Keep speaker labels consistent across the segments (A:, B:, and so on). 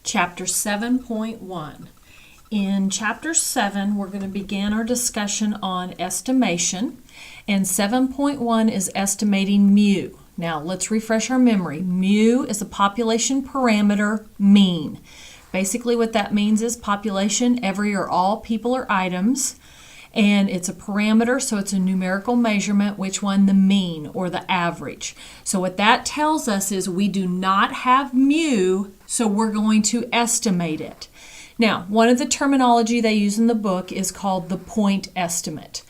A: Chapter 7.1. In Chapter 7, we're going to begin our discussion on estimation, and 7.1 is estimating mu. Now, let's refresh our memory. Mu is a population parameter mean. Basically, what that means is population, every or all people or items, and it's a parameter, so it's a numerical measurement. Which one? The mean or the average. So what that tells us is we do not have mu, so we're going to estimate it. Now, one of the terminology they use in the book is called the point estimate.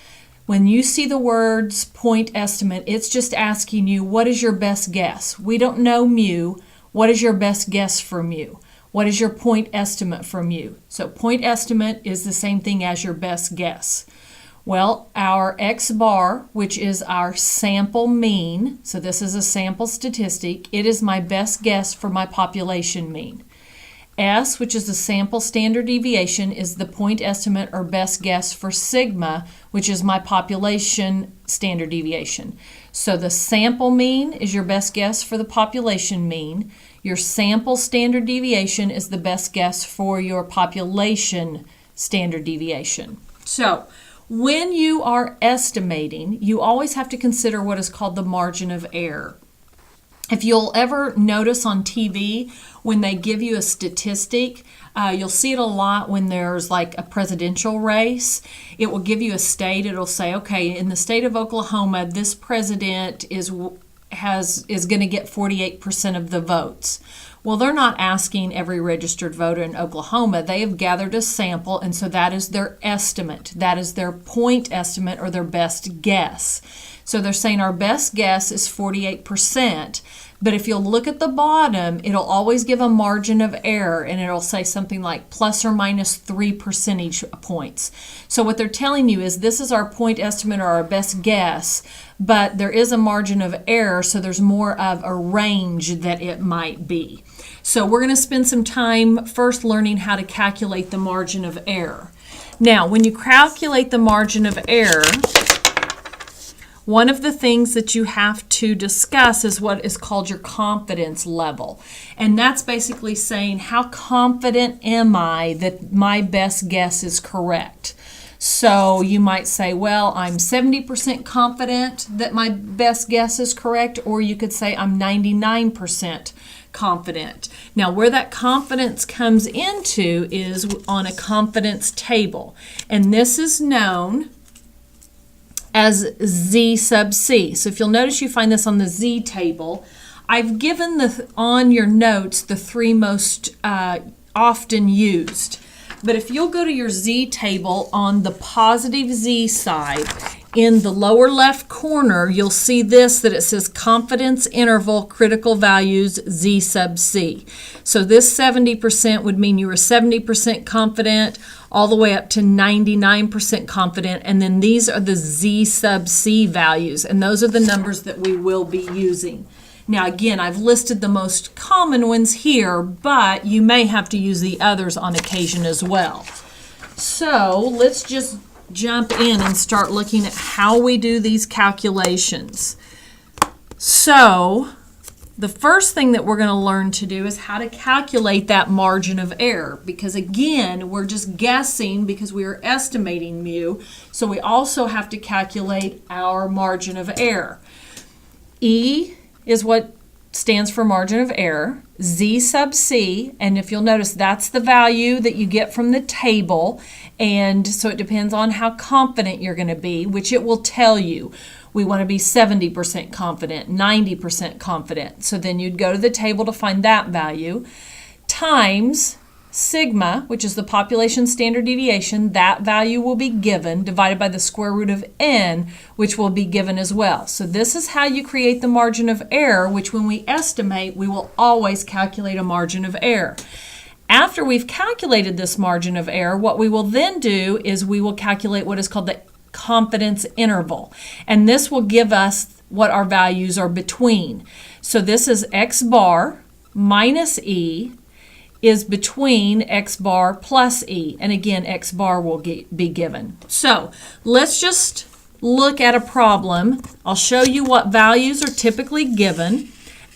A: When you see the words point estimate, it's just asking you, what is your best guess? We don't know mu. What is your best guess for mu? What is your point estimate for mu? So point estimate is the same thing as your best guess. Well, our X bar, which is our sample mean, so this is a sample statistic, it is my best guess for my population mean. S, which is the sample standard deviation, is the point estimate or best guess for sigma, which is my population standard deviation. So the sample mean is your best guess for the population mean. Your sample standard deviation is the best guess for your population standard deviation. So when you are estimating, you always have to consider what is called the margin of error. If you'll ever notice on TV, when they give you a statistic, you'll see it a lot when there's like a presidential race. It will give you a state. It'll say, okay, in the state of Oklahoma, this president is going to get 48% of the votes. Well, they're not asking every registered voter in Oklahoma. They have gathered a sample, and so that is their estimate. That is their point estimate or their best guess. So they're saying our best guess is 48%, but if you'll look at the bottom, it'll always give a margin of error, and it'll say something like plus or minus 3 percentage points. So what they're telling you is this is our point estimate or our best guess, but there is a margin of error, so there's more of a range that it might be. So we're going to spend some time first learning how to calculate the margin of error. Now, when you calculate the margin of error, one of the things that you have to discuss is what is called your confidence level. And that's basically saying, how confident am I that my best guess is correct? So you might say, well, I'm 70% confident that my best guess is correct, or you could say I'm 99% confident. Now, where that confidence comes into is on a confidence table. And this is known as Z sub C. So if you'll notice, you find this on the Z table. I've given on your notes the three most often used. But if you'll go to your Z table on the positive Z side, in the lower left corner, you'll see this, that it says confidence interval critical values Z sub C. So this 70% would mean you were 70% confident all the way up to 99% confident, and then these are the Z sub C values, and those are the numbers that we will be using. Now again, I've listed the most common ones here, but you may have to use the others on occasion as well. So let's just jump in and start looking at how we do these calculations. So the first thing that we're going to learn to do is how to calculate that margin of error, because again, we're just guessing because we are estimating mu, so we also have to calculate our margin of error. E is what stands for margin of error. Z sub C, and if you'll notice, that's the value that you get from the table, and so it depends on how confident you're going to be, which it will tell you. We want to be 70% confident, 90% confident. So then you'd go to the table to find that value, times sigma, which is the population standard deviation. That value will be given, divided by the square root of n, which will be given as well. So this is how you create the margin of error, which when we estimate, we will always calculate a margin of error. After we've calculated this margin of error, what we will then do is we will calculate what is called the confidence interval. And this will give us what our values are between. So this is X bar minus E is between X bar plus E. And again, X bar will be given. So let's just look at a problem. I'll show you what values are typically given,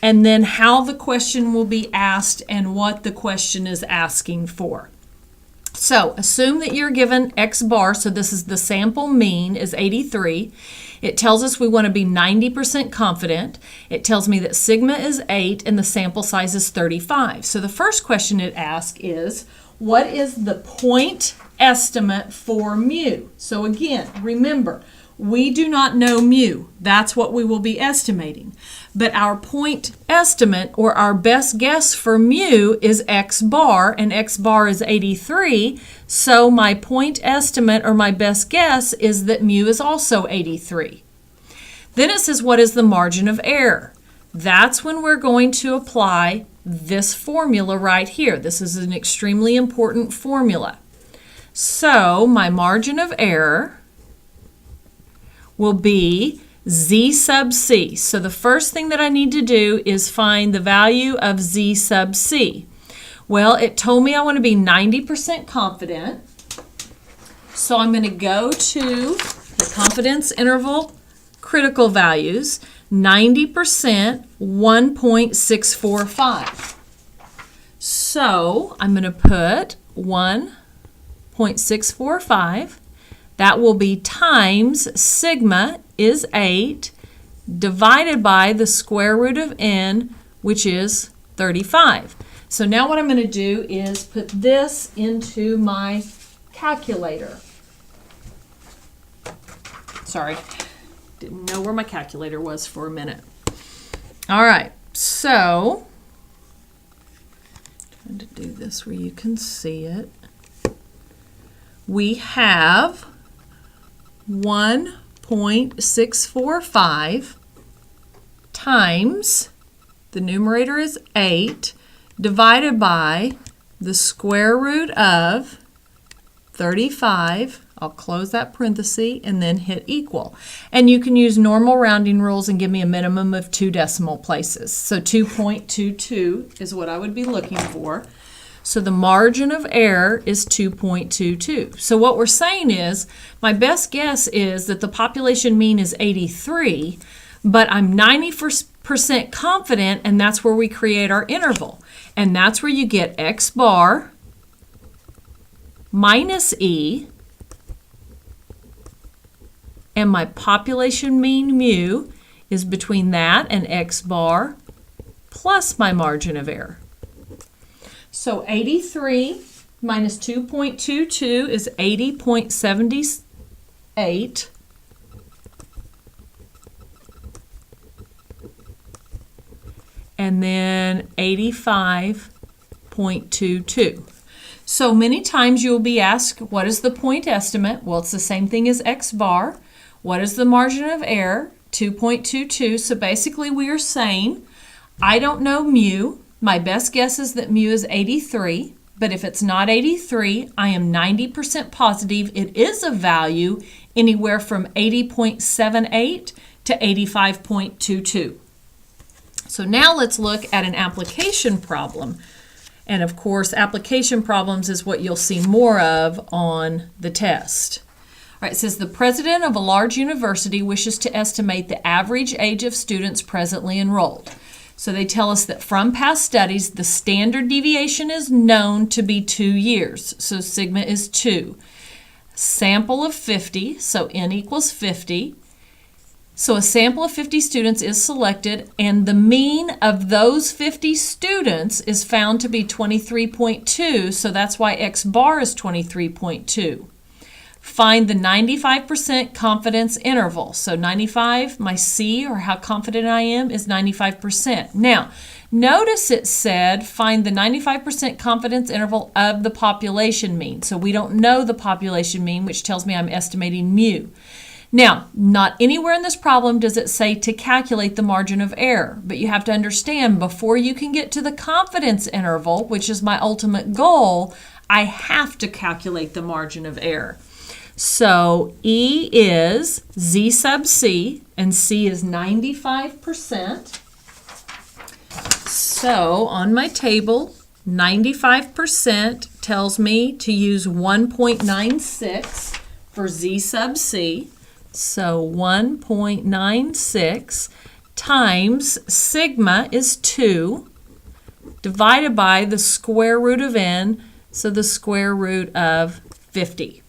A: and then how the question will be asked and what the question is asking for. So assume that you're given X bar, so this is the sample mean is 83. It tells us we want to be 90% confident. It tells me that sigma is 8 and the sample size is 35. So the first question it asks is, what is the point estimate for mu? So again, remember, we do not know mu. That's what we will be estimating. But our point estimate, or our best guess for mu, is X bar, and X bar is 83. So my point estimate, or my best guess, is that mu is also 83. Then it says, what is the margin of error? That's when we're going to apply this formula right here. This is an extremely important formula. So my margin of error will be z sub c. So the first thing that I need to do is find the value of z sub c. Well, it told me I want to be 90% confident. So I'm going to go to the confidence interval critical values, 90%, 1.645. So I'm going to put 1.645. That will be times sigma is 8 divided by the square root of n, which is 35. So now what I'm going to do is put this into my calculator. Sorry, didn't know where my calculator was for a minute. All right, so trying to do this where you can see it. We have 1.645 times, the numerator is 8, divided by the square root of 35. I'll close that parenthesis and then hit equal. And you can use normal rounding rules and give me a minimum of 2 decimal places. So 2.22 is what I would be looking for. So the margin of error is 2.22. So what we're saying is, my best guess is that the population mean is 83, but I'm 90% confident, and that's where we create our interval. And that's where you get X bar minus E, and my population mean mu is between that and X bar plus my margin of error. So 83 minus 2.22 is 80.78. And then 85.22. So many times you will be asked, what is the point estimate? Well, it's the same thing as X bar. What is the margin of error? 2.22. So basically we are saying, I don't know mu. My best guess is that mu is 83, but if it's not 83, I am 90% positive it is a value anywhere from 80.78 to 85.22. So now let's look at an application problem. And of course, application problems is what you'll see more of on the test. All right, it says the president of a large university wishes to estimate the average age of students presently enrolled. So they tell us that from past studies, the standard deviation is known to be 2 years. So sigma is 2. Sample of 50, so n equals 50. So a sample of 50 students is selected, and the mean of those 50 students is found to be 23.2, so that's why X bar is 23.2. Find the 95% confidence interval. So 95, my C, or how confident I am, is 95%. Now, notice it said find the 95% confidence interval of the population mean. So we don't know the population mean, which tells me I'm estimating mu. Now, not anywhere in this problem does it say to calculate the margin of error, but you have to understand before you can get to the confidence interval, which is my ultimate goal, I have to calculate the margin of error. So E is Z sub C, and C is 95%. So on my table, 95% tells me to use 1.96 for Z sub C. So 1.96 times sigma is 2 divided by the square root of n, so the square root of 50.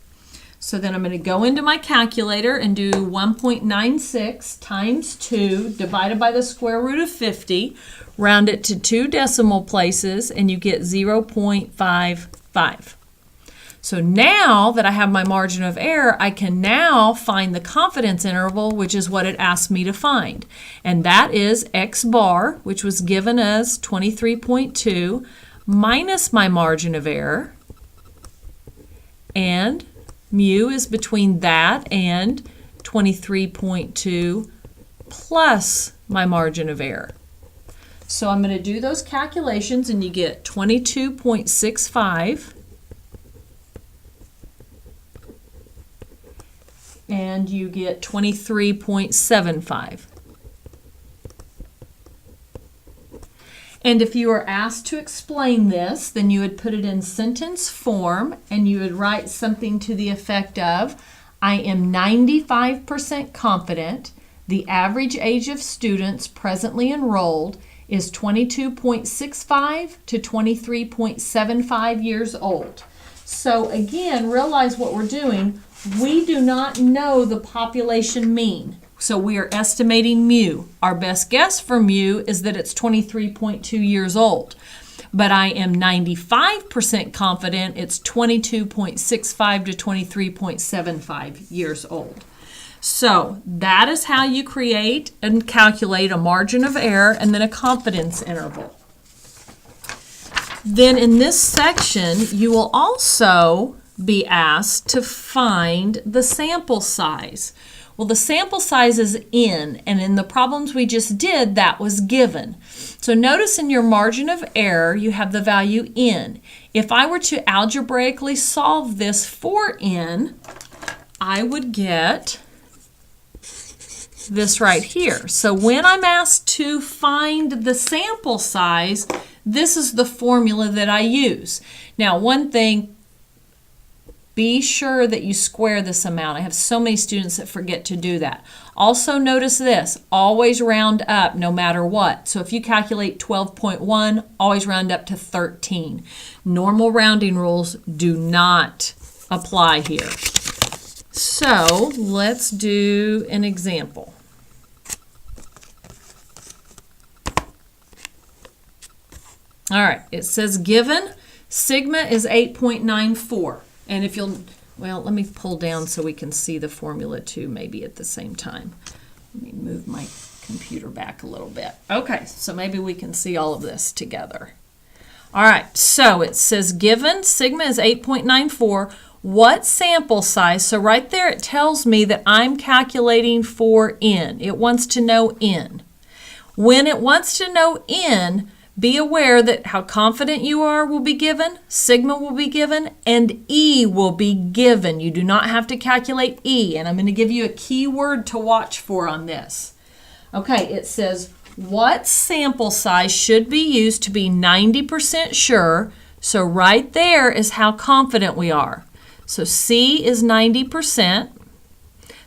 A: So then I'm going to go into my calculator and do 1.96 times 2 divided by the square root of 50, round it to 2 decimal places, and you get 0.55. So now that I have my margin of error, I can now find the confidence interval, which is what it asked me to find. And that is x bar, which was given as 23.2, minus my margin of error, and mu is between that and 23.2 plus my margin of error. So I'm going to do those calculations, and you get 22.65 and you get 23.75. And if you were asked to explain this, then you would put it in sentence form, and you would write something to the effect of, I am 95% confident the average age of students presently enrolled is 22.65 to 23.75 years old. So again, realize what we're doing. We do not know the population mean. So we are estimating mu. Our best guess for mu is that it's 23.2 years old. But I am 95% confident it's 22.65 to 23.75 years old. So that is how you create and calculate a margin of error and then a confidence interval. Then in this section, you will also be asked to find the sample size. Well, the sample size is n, and in the problems we just did, that was given. So notice in your margin of error, you have the value n. If I were to algebraically solve this for n, I would get this right here. So when I'm asked to find the sample size, this is the formula that I use. Now, one thing, be sure that you square this amount. I have so many students that forget to do that. Also notice this, always round up no matter what. So if you calculate 12.1, always round up to 13. Normal rounding rules do not apply here. So let's do an example. All right, it says given sigma is 8.94. And if you'll, well, let me pull down so we can see the formula too, maybe at the same time. Let me move my computer back a little bit. Okay, so maybe we can see all of this together. All right, so it says given sigma is 8.94. What sample size? So right there it tells me that I'm calculating for n. It wants to know n. When it wants to know n, be aware that how confident you are will be given, sigma will be given, and E will be given. You do not have to calculate E, and I'm going to give you a key word to watch for on this. Okay, it says what sample size should be used to be 90% sure. So right there is how confident we are. So C is 90%.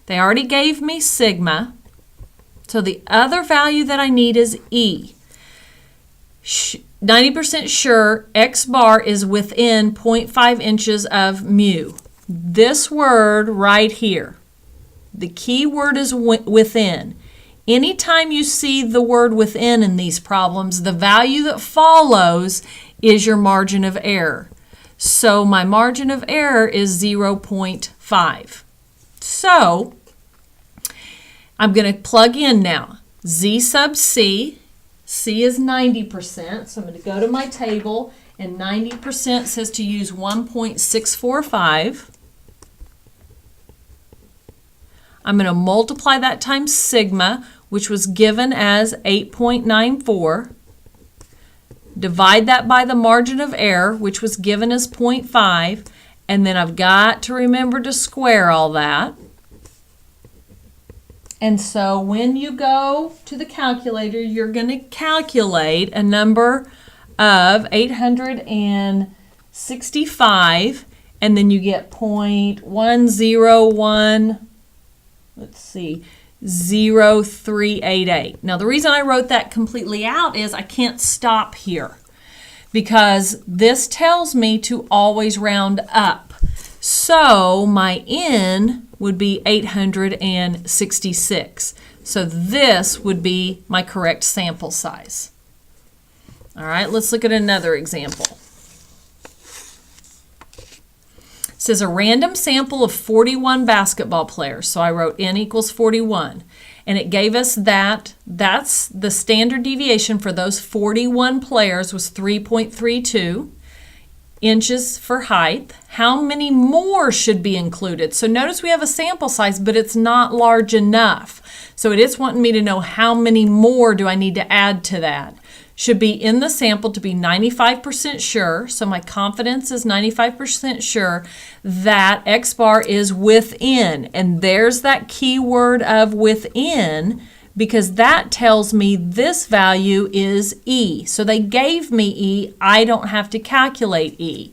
A: They already gave me sigma. So the other value that I need is E. 90% sure x bar is within 0.5 inches of mu. This word right here, the key word is within. Anytime you see the word within in these problems, the value that follows is your margin of error. So my margin of error is 0.5. So I'm going to plug in now. Z sub C. C is 90%, so I'm going to go to my table, and 90% says to use 1.645. I'm going to multiply that times sigma, which was given as 8.94. Divide that by the margin of error, which was given as 0.5, and then I've got to remember to square all that. And so when you go to the calculator, you're going to calculate a number of 865, and then you get 0.101, let's see, 0.0388. Now the reason I wrote that completely out is I can't stop here because this tells me to always round up. So my N would be 866. So this would be my correct sample size. All right, let's look at another example. It says a random sample of 41 basketball players. So I wrote N equals 41. And it gave us that's the standard deviation for those 41 players was 3.32 inches for height. How many more should be included? So notice we have a sample size, but it's not large enough. So it is wanting me to know how many more do I need to add to that. Should be in the sample to be 95% sure, so my confidence is 95% sure that X bar is within. And there's that key word of within, because that tells me this value is E. So they gave me E, I don't have to calculate E.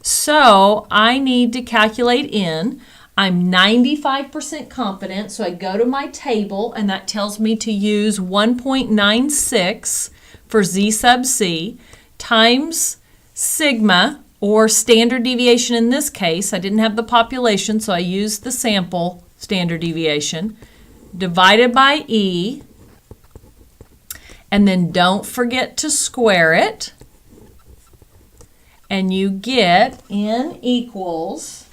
A: So I need to calculate N. I'm 95% confident, so I go to my table, and that tells me to use 1.96 for Z sub C times sigma, or standard deviation in this case. I didn't have the population, so I used the sample standard deviation, divided by E, and then don't forget to square it, and you get N equals,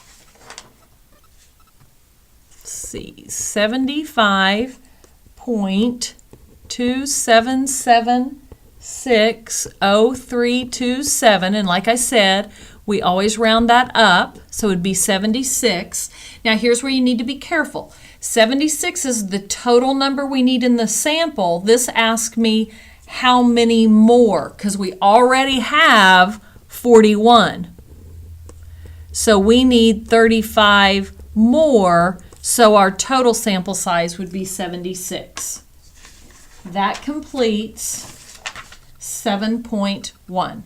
A: let's see, 75.27760327, and like I said, we always round that up, so it would be 76. Now here's where you need to be careful. 76 is the total number we need in the sample. This asks me how many more, because we already have 41. So we need 35 more, so our total sample size would be 76. That completes 7.1.